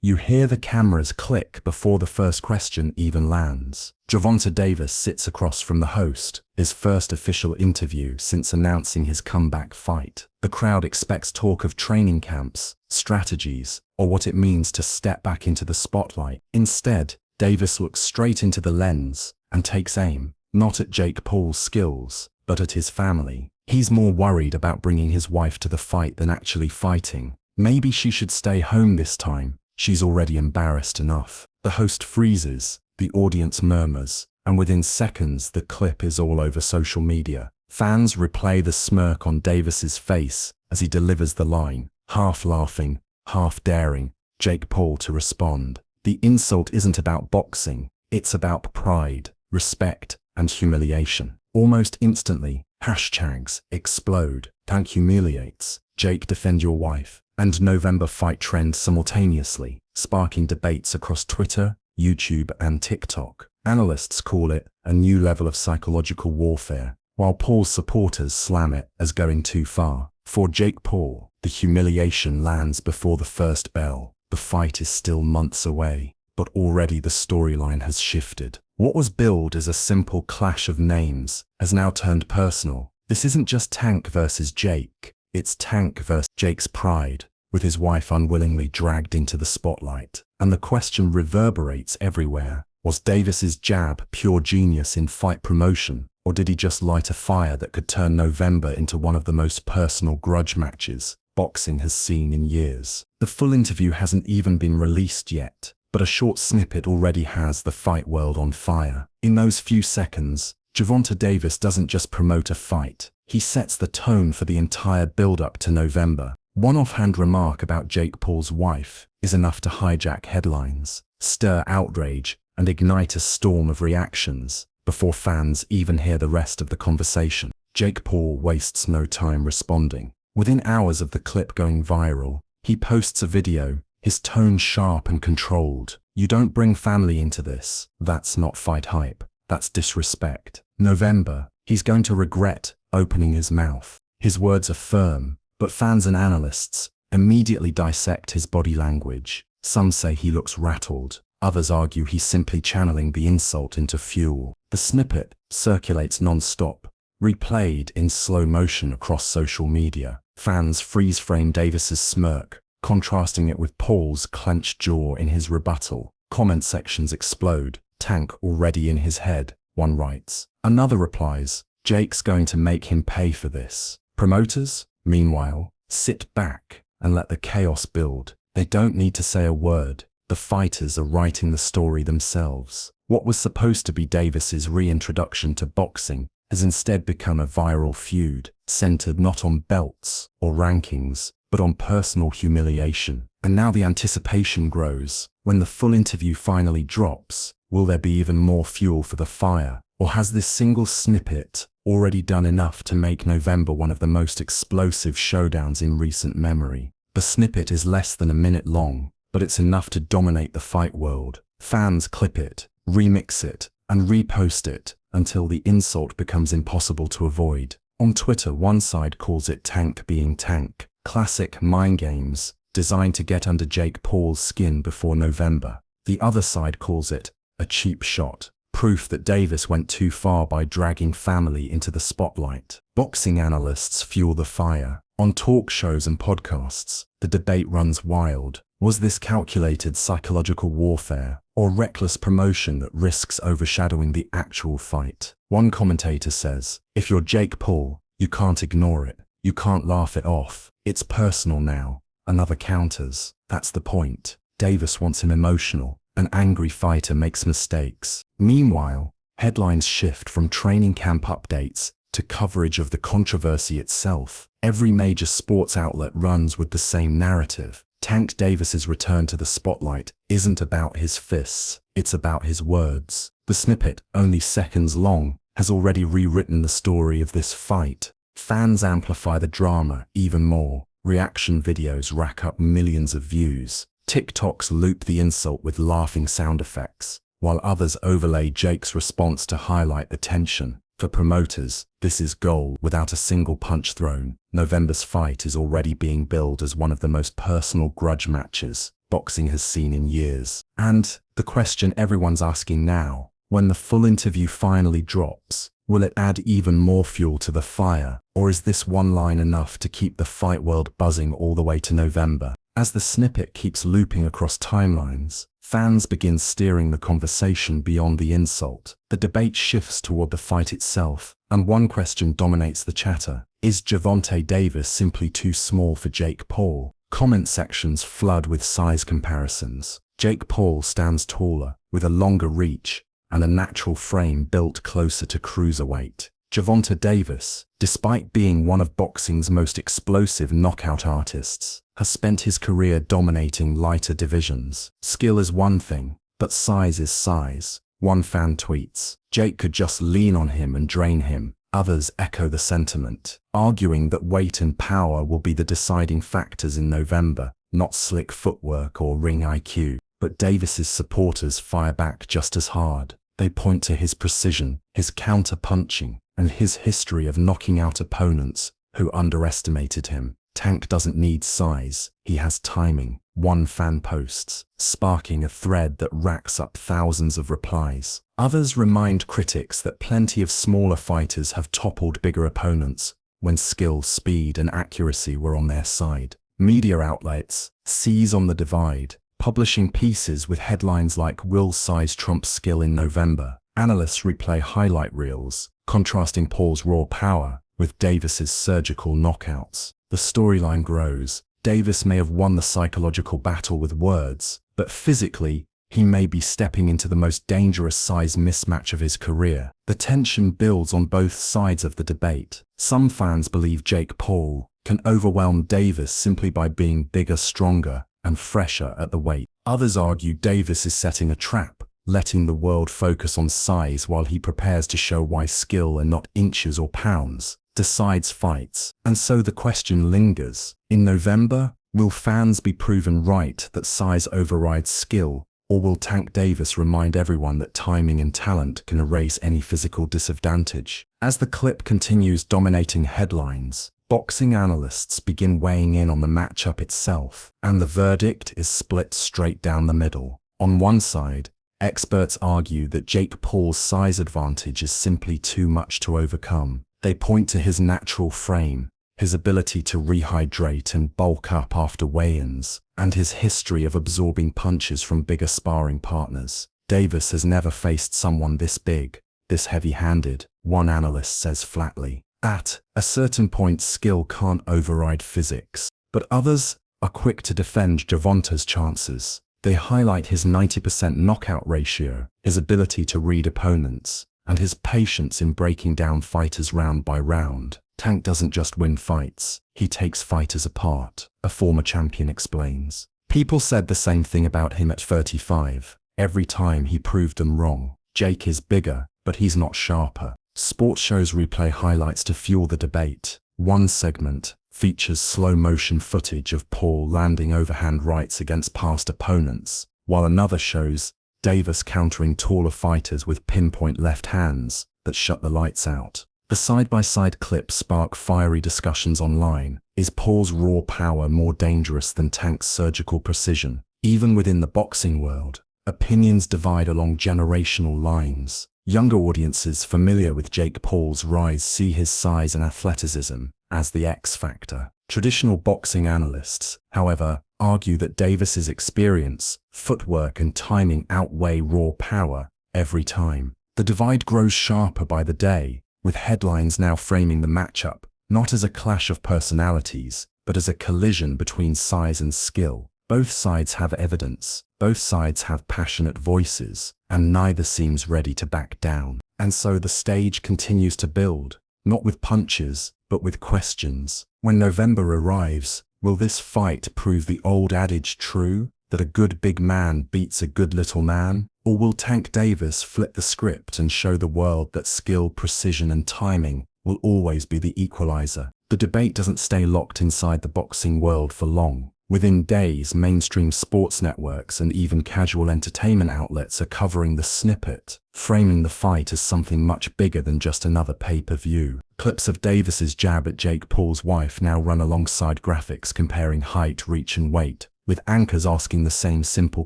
You hear the cameras click before the first question even lands. Gervonta Davis sits across from the host, his first official interview since announcing his comeback fight. The crowd expects talk of training camps, strategies, or what it means to step back into the spotlight. Instead, Davis looks straight into the lens and takes aim, not at Jake Paul's skills, but at his family. He's more worried about bringing his wife to the fight than actually fighting. Maybe she should stay home this time. She's already embarrassed enough. The host freezes, the audience murmurs, and within seconds the clip is all over social media. Fans replay the smirk on Davis's face as he delivers the line, half laughing, half daring Jake Paul to respond. The insult isn't about boxing, it's about pride, respect, and humiliation. Almost instantly, hashtags explode. Tank humiliates, Jake defend your wife, and November fight trend simultaneously, sparking debates across Twitter, YouTube, and TikTok. Analysts call it a new level of psychological warfare, while Paul's supporters slam it as going too far. For Jake Paul, the humiliation lands before the first bell. The fight is still months away, but already the storyline has shifted. What was billed as a simple clash of names has now turned personal. This isn't just Tank versus Jake, it's Tank versus Jake's pride, with his wife unwillingly dragged into the spotlight. And the question reverberates everywhere. Was Davis's jab pure genius in fight promotion, or did he just light a fire that could turn November into one of the most personal grudge matches boxing has seen in years? The full interview hasn't even been released yet, but a short snippet already has the fight world on fire. In those few seconds, Gervonta Davis doesn't just promote a fight, he sets the tone for the entire build-up to November. One offhand remark about Jake Paul's wife is enough to hijack headlines, stir outrage, and ignite a storm of reactions before fans even hear the rest of the conversation. Jake Paul wastes no time responding. Within hours of the clip going viral, he posts a video, his tone sharp and controlled. You don't bring family into this. That's not fight hype. That's disrespect. November, he's going to regret opening his mouth. His words are firm, but fans and analysts immediately dissect his body language. Some say he looks rattled. Others argue he's simply channeling the insult into fuel. The snippet circulates non-stop, replayed in slow motion across social media. Fans freeze-frame Davis's smirk, contrasting it with Paul's clenched jaw in his rebuttal. Comment sections explode. Tank already in his head, one writes. Another replies, Jake's going to make him pay for this. Promoters, meanwhile, sit back and let the chaos build. They don't need to say a word. The fighters are writing the story themselves. What was supposed to be Davis's reintroduction to boxing has instead become a viral feud, centered not on belts or rankings, but on personal humiliation. And now the anticipation grows. When the full interview finally drops, will there be even more fuel for the fire? Or has this single snippet already done enough to make November one of the most explosive showdowns in recent memory? The snippet is less than a minute long, but it's enough to dominate the fight world. Fans clip it, remix it, and repost it until the insult becomes impossible to avoid. On Twitter, one side calls it Tank being Tank, classic mind games designed to get under Jake Paul's skin before November. The other side calls it a cheap shot, proof that Davis went too far by dragging family into the spotlight. Boxing analysts fuel the fire. On talk shows and podcasts, the debate runs wild. Was this calculated psychological warfare or reckless promotion that risks overshadowing the actual fight? One commentator says, if you're Jake Paul, you can't ignore it. You can't laugh it off. It's personal now. Another counters, that's the point. Davis wants him emotional. An angry fighter makes mistakes. Meanwhile, headlines shift from training camp updates to coverage of the controversy itself. Every major sports outlet runs with the same narrative. Tank Davis's return to the spotlight isn't about his fists, it's about his words. The snippet, only seconds long, has already rewritten the story of this fight. Fans amplify the drama even more. Reaction videos rack up millions of views. TikToks loop the insult with laughing sound effects, while others overlay Jake's response to highlight the tension. For promoters, this is gold without a single punch thrown. November's fight is already being billed as one of the most personal grudge matches boxing has seen in years. And the question everyone's asking now, when the full interview finally drops, will it add even more fuel to the fire, or is this one line enough to keep the fight world buzzing all the way to November? As the snippet keeps looping across timelines, fans begin steering the conversation beyond the insult. The debate shifts toward the fight itself, and one question dominates the chatter. Is Gervonta Davis simply too small for Jake Paul? Comment sections flood with size comparisons. Jake Paul stands taller, with a longer reach, and a natural frame built closer to cruiserweight. Gervonta Davis, despite being one of boxing's most explosive knockout artists, has spent his career dominating lighter divisions. Skill is one thing, but size is size. One fan tweets, "Jake could just lean on him and drain him." Others echo the sentiment, arguing that weight and power will be the deciding factors in November, not slick footwork or ring IQ. But Davis's supporters fire back just as hard. They point to his precision, his counter-punching, and his history of knocking out opponents who underestimated him. Tank doesn't need size, he has timing, one fan posts, sparking a thread that racks up thousands of replies. Others remind critics that plenty of smaller fighters have toppled bigger opponents when skill, speed, and accuracy were on their side. Media outlets seize on the divide, publishing pieces with headlines like "Will Size Trump Skill in November?" Analysts replay highlight reels, contrasting Paul's raw power with Davis's surgical knockouts. The storyline grows. Davis may have won the psychological battle with words, but physically, he may be stepping into the most dangerous size mismatch of his career. The tension builds on both sides of the debate. Some fans believe Jake Paul can overwhelm Davis simply by being bigger, stronger, and fresher at the weight. Others argue Davis is setting a trap, letting the world focus on size while he prepares to show why skill and not inches or pounds decides fights. And so the question lingers. In November, will fans be proven right that size overrides skill, or will Tank Davis remind everyone that timing and talent can erase any physical disadvantage? As the clip continues dominating headlines, boxing analysts begin weighing in on the matchup itself, and the verdict is split straight down the middle. On one side, experts argue that Jake Paul's size advantage is simply too much to overcome. They point to his natural frame, his ability to rehydrate and bulk up after weigh-ins, and his history of absorbing punches from bigger sparring partners. Davis has never faced someone this big, this heavy-handed, one analyst says flatly. At a certain point, skill can't override physics. But others are quick to defend Gervonta's chances. They highlight his 90% knockout ratio, his ability to read opponents, and his patience in breaking down fighters round by round. Tank doesn't just win fights, he takes fighters apart, a former champion explains. People said the same thing about him at 35. Every time he proved them wrong. Jake is bigger, but he's not sharper. Sports shows replay highlights to fuel the debate. One segment features slow-motion footage of Paul landing overhand rights against past opponents, while another shows Davis countering taller fighters with pinpoint left hands that shut the lights out. The side-by-side clips spark fiery discussions online. Is Paul's raw power more dangerous than Tank's surgical precision? Even within the boxing world, opinions divide along generational lines. Younger audiences familiar with Jake Paul's rise see his size and athleticism as the X factor. Traditional boxing analysts, however, argue that Davis's experience, footwork, and timing outweigh raw power every time. The divide grows sharper by the day, with headlines now framing the matchup not as a clash of personalities, but as a collision between size and skill. Both sides have evidence, both sides have passionate voices, and neither seems ready to back down. And so the stage continues to build, not with punches, but with questions. When November arrives, will this fight prove the old adage true, that a good big man beats a good little man? Or will Tank Davis flip the script and show the world that skill, precision, and timing will always be the equalizer? The debate doesn't stay locked inside the boxing world for long. Within days, mainstream sports networks and even casual entertainment outlets are covering the snippet, framing the fight as something much bigger than just another pay-per-view. Clips of Davis's jab at Jake Paul's wife now run alongside graphics comparing height, reach, and weight, with anchors asking the same simple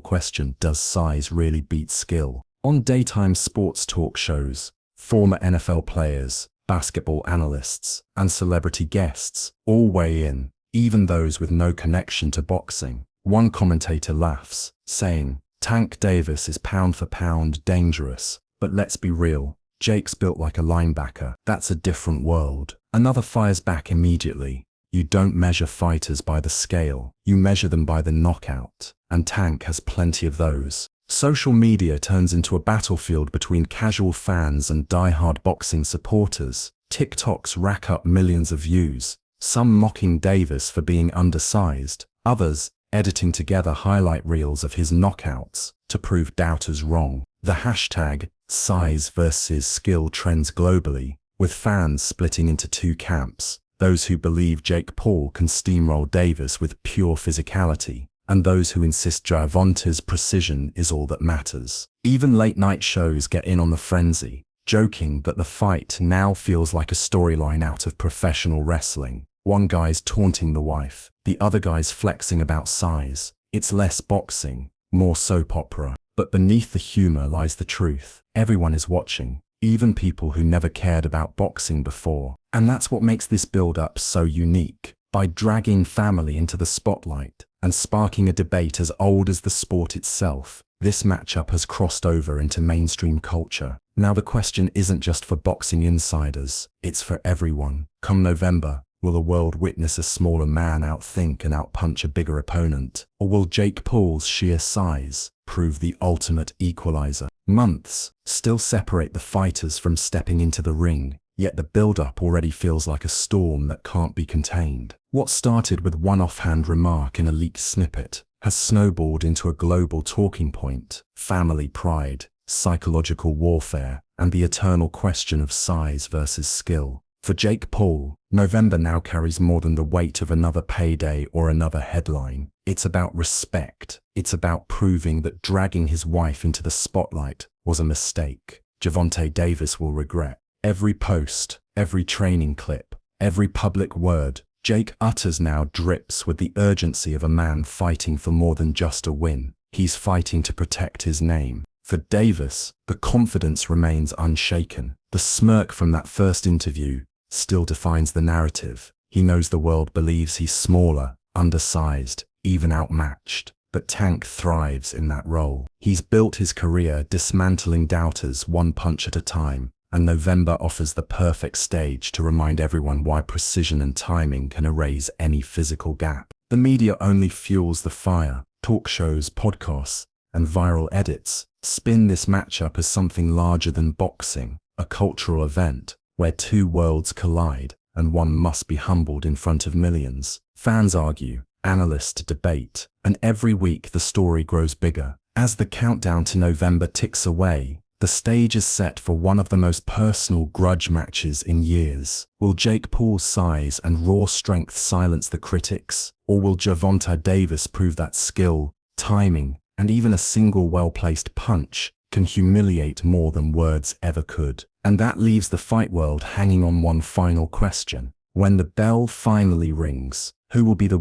question: does size really beat skill? On daytime sports talk shows, former NFL players, basketball analysts, and celebrity guests all weigh in, even those with no connection to boxing. One commentator laughs, saying, "Tank Davis is pound for pound dangerous, but let's be real, Jake's built like a linebacker. That's a different world." Another fires back immediately, "You don't measure fighters by the scale, you measure them by the knockout, and Tank has plenty of those." Social media turns into a battlefield between casual fans and die-hard boxing supporters. TikToks rack up millions of views, some mocking Davis for being undersized, others editing together highlight reels of his knockouts to prove doubters wrong. The hashtag size versus skill trends globally, with fans splitting into two camps: those who believe Jake Paul can steamroll Davis with pure physicality, and those who insist Gervonta's precision is all that matters. Even late-night shows get in on the frenzy, joking that the fight now feels like a storyline out of professional wrestling. One guy's taunting the wife, the other guy's flexing about size. It's less boxing, more soap opera. But beneath the humor lies the truth. Everyone is watching, even people who never cared about boxing before. And that's what makes this build-up so unique. By dragging family into the spotlight and sparking a debate as old as the sport itself, this matchup has crossed over into mainstream culture. Now the question isn't just for boxing insiders, it's for everyone. Come November, will the world witness a smaller man outthink and outpunch a bigger opponent? Or will Jake Paul's sheer size prove the ultimate equalizer? Months still separate the fighters from stepping into the ring, yet the build-up already feels like a storm that can't be contained. What started with one offhand remark in a leaked snippet has snowballed into a global talking point: family pride, psychological warfare, and the eternal question of size versus skill. For Jake Paul, November now carries more than the weight of another payday or another headline. It's about respect. It's about proving that dragging his wife into the spotlight was a mistake. Gervonta Davis will regret every post, every training clip, every public word Jake utters now drips with the urgency of a man fighting for more than just a win. He's fighting to protect his name. For Davis, the confidence remains unshaken. The smirk from that first interview still defines the narrative. He knows the world believes he's smaller, undersized, even outmatched. But Tank thrives in that role. He's built his career dismantling doubters one punch at a time, and November offers the perfect stage to remind everyone why precision and timing can erase any physical gap. The media only fuels the fire. Talk shows, podcasts, and viral edits spin this matchup as something larger than boxing, a cultural event where two worlds collide and one must be humbled in front of millions. Fans argue, analysts debate, and every week the story grows bigger. As the countdown to November ticks away, the stage is set for one of the most personal grudge matches in years. Will Jake Paul's size and raw strength silence the critics? Or will Gervonta Davis prove that skill, timing, and even a single well-placed punch can humiliate more than words ever could? And that leaves the fight world hanging on one final question. When the bell finally rings, who will be the